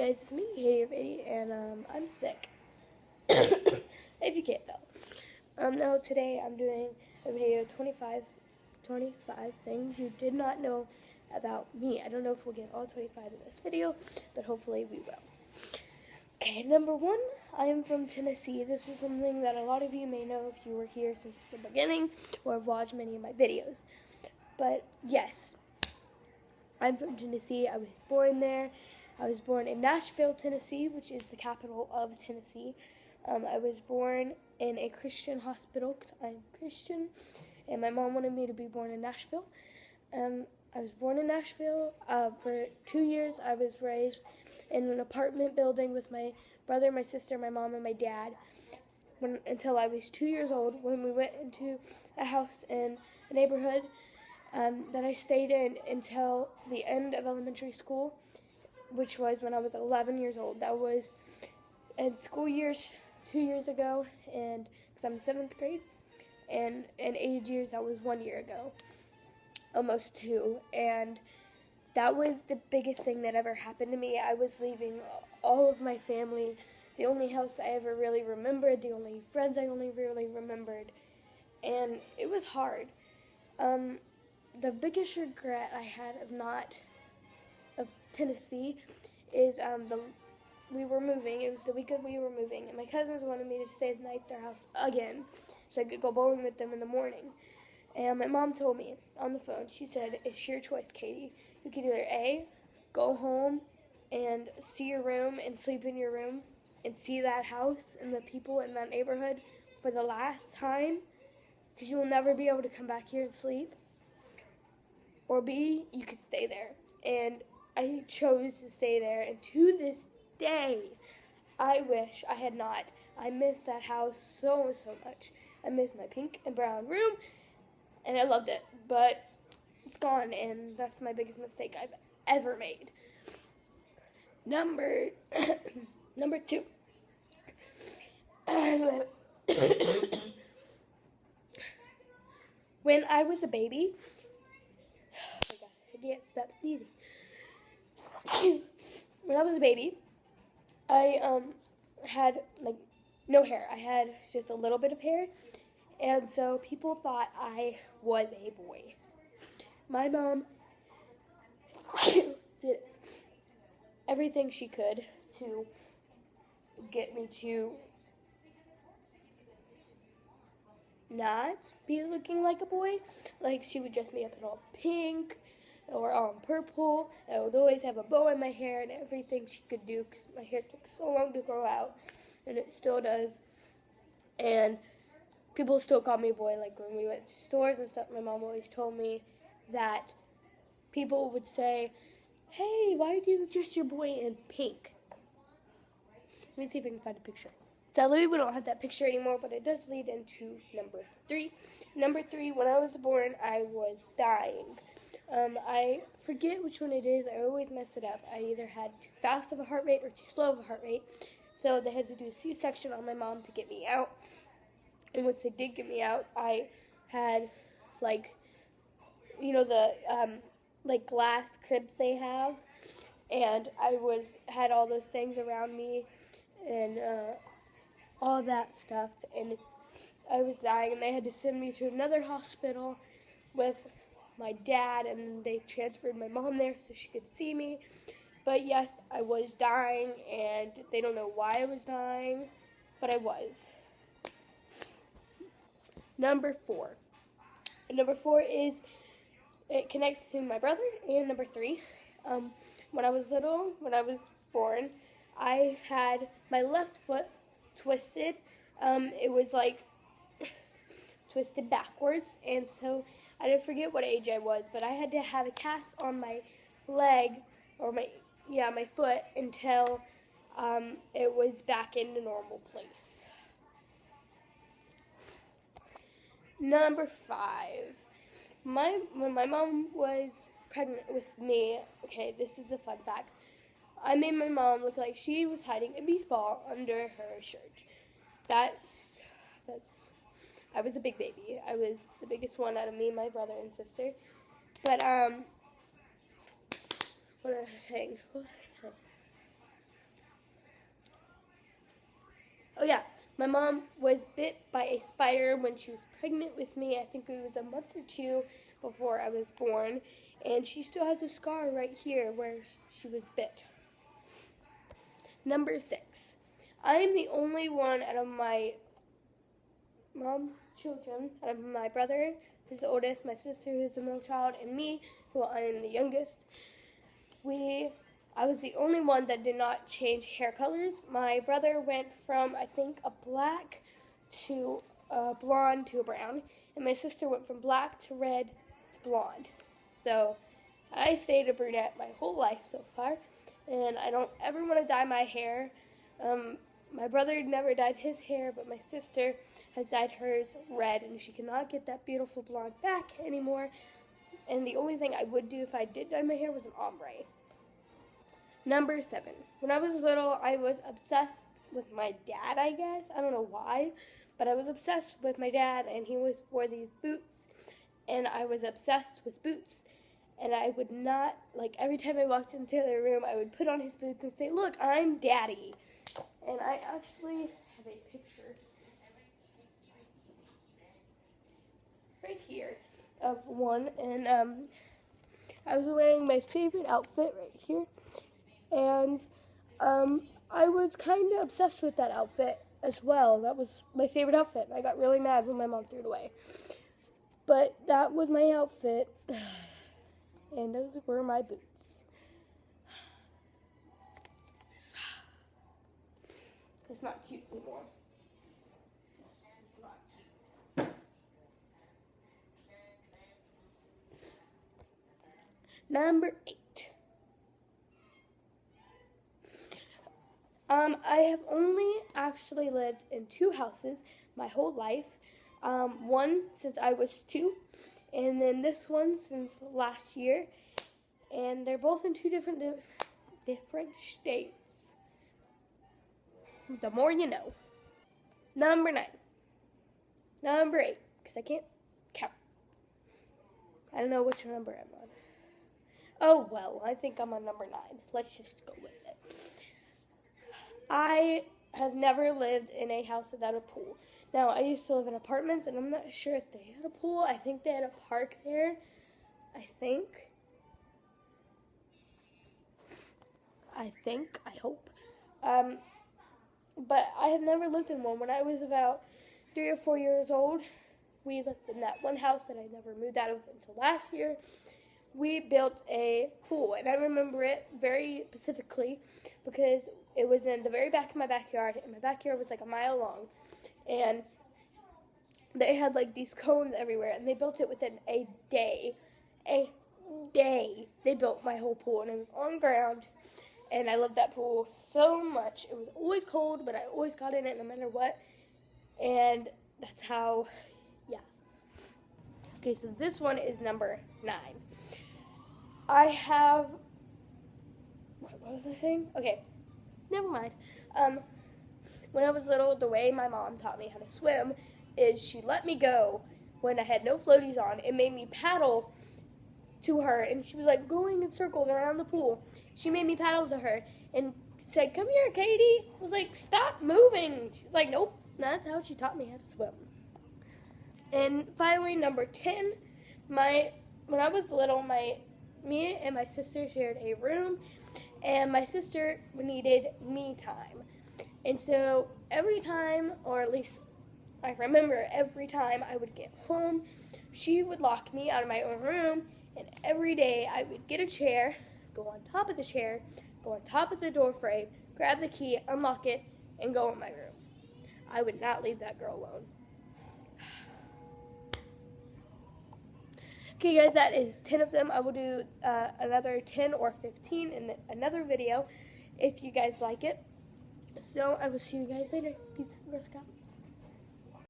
Hey guys, it's me, Katie, and I'm sick. If you can't tell. Now today I'm doing a video 25 things you did not know about me. I don't know if we'll get all 25 in this video, but hopefully we will. Okay, number one, I am from Tennessee. This is something that a lot of you may know if you were here since the beginning or have watched many of my videos. But yes, I'm from Tennessee. I was born there. I was born in Nashville, Tennessee, which is the capital of Tennessee. I was born in a Christian hospital because I'm Christian, and my mom wanted me to be born in Nashville. I was born in Nashville. For 2 years, I was raised in an apartment building with my brother, my sister, my mom, and my dad until I was 2 years old when we went into a house in a neighborhood that I stayed in until the end of elementary school, which was when I was 11 years old. That was in school years 2 years ago, and because I'm in 7th grade, and in age years, that was 1 year ago, almost 2, and that was the biggest thing that ever happened to me. I was leaving all of my family, the only house I ever really remembered, the only friends I only really remembered, and it was hard. The biggest regret I had of Tennessee is we were moving. It was the week we were moving, and my cousins wanted me to stay the night at their house again so I could go bowling with them in the morning. And my mom told me on the phone, she said, "It's your choice, Katie. You can either A, go home and see your room and sleep in your room and see that house and the people in that neighborhood for the last time, because you will never be able to come back here and sleep. Or B, you could stay there." And I chose to stay there, and to this day, I wish I had not. I miss that house so much. I miss my pink and brown room, and I loved it, but it's gone, and that's my biggest mistake I've ever made. Number two. When I was a baby, oh my God, I can't stop sneezing. When I was a baby, I had no hair. I had just a little bit of hair, and so people thought I was a boy. My mom did everything she could to get me to not be looking like a boy. Like, she would dress me up in all pink or all purple. I would always have a bow in my hair and everything she could do because my hair took so long to grow out, and it still does. And people still call me boy. Like, when we went to stores and stuff, my mom always told me that people would say, "Hey, why do you dress your boy in pink?" Let me see if I can find a picture. Sadly, we don't have that picture anymore, but it does lead into number three. Number three, when I was born, I was dying. I forget which one it is. I always mess it up. I either had too fast of a heart rate or too slow of a heart rate. So they had to do a C-section on my mom to get me out. And once they did get me out, I had, the glass cribs they have. And I had all those things around me and all that stuff. And I was dying, and they had to send me to another hospital with my dad, and they transferred my mom there so she could see me. But yes, I was dying, and they don't know why I was dying, but I was. Number four. Number four is, it connects to my brother, and number three. When I was little, when I was born, I had my left foot twisted. It was twisted backwards, and so I didn't forget what age I was, but I had to have a cast on my leg, or my foot, until it was back in the normal place. Number five. When my mom was pregnant with me, okay, this is a fun fact, I made my mom look like she was hiding a beach ball under her shirt. I was a big baby. I was the biggest one out of me, my brother, and sister. But, what was I saying? Oh yeah, my mom was bit by a spider when she was pregnant with me. I think it was a month or two before I was born. And she still has a scar right here where she was bit. Number 6. I am the only one out of my mom's children, out of my brother, who's the oldest, my sister, who's the middle child, and me, who I am the youngest. I was the only one that did not change hair colors. My brother went from, I think, a black to a blonde to a brown, and my sister went from black to red to blonde. So I stayed a brunette my whole life so far, and I don't ever want to dye my hair. My brother never dyed his hair, but my sister has dyed hers red, and she cannot get that beautiful blonde back anymore. And the only thing I would do if I did dye my hair was an ombre. Number 7. When I was little, I was obsessed with my dad, I guess. I don't know why, but I was obsessed with my dad, and he always wore these boots, and I was obsessed with boots. And I would not, like, every time I walked into the room, I would put on his boots and say, "Look, I'm Daddy." And I actually have a picture right here of one, and I was wearing my favorite outfit right here, and I was kind of obsessed with that outfit as well. That was my favorite outfit, and I got really mad when my mom threw it away. But that was my outfit, and those were my boots. It's not cute anymore. It's not cute. Number 8. I have only actually lived in 2 houses my whole life. One since I was 2, and then this one since last year. And they're both in 2 different states. The more you know. Number 9. Number 8, because I can't count. I don't know which number I'm on. Oh, well, I think I'm on number 9. Let's just go with it. I have never lived in a house without a pool. Now, I used to live in apartments, and I'm not sure if they had a pool. I think they had a park there. I hope. But I have never lived in one. When I was about 3 or 4 years old, we lived in that one house that I never moved out of until last year. We built a pool, and I remember it very specifically because it was in the very back of my backyard, and my backyard was like a mile long, and they had like these cones everywhere, and they built it within a day. They built my whole pool, and it was on ground, and I loved that pool so much. It was always cold, but I always got in it no matter what, and that's how, yeah. Okay, so this one is number 9. I have, what was I saying? Okay, never mind. When I was little, the way my mom taught me how to swim is she let me go when I had no floaties on. It made me paddle to her, and she was like going in circles around the pool. She made me paddle to her and said, "Come here, Katie." I was like, "Stop moving." She was like, "Nope." That's how she taught me how to swim. And finally, number 10, when I was little, me and my sister shared a room, and my sister needed me time. And so every time, or at least I remember every time I would get home, she would lock me out of my own room, and every day I would get a chair, go on top of the chair, go on top of the door frame, grab the key, unlock it, and go in my room. I would not leave that girl alone. Okay, guys, that is 10 of them. I will do another 10 or 15 in another video if you guys like it. So I will see you guys later. Peace out, Girl Scout.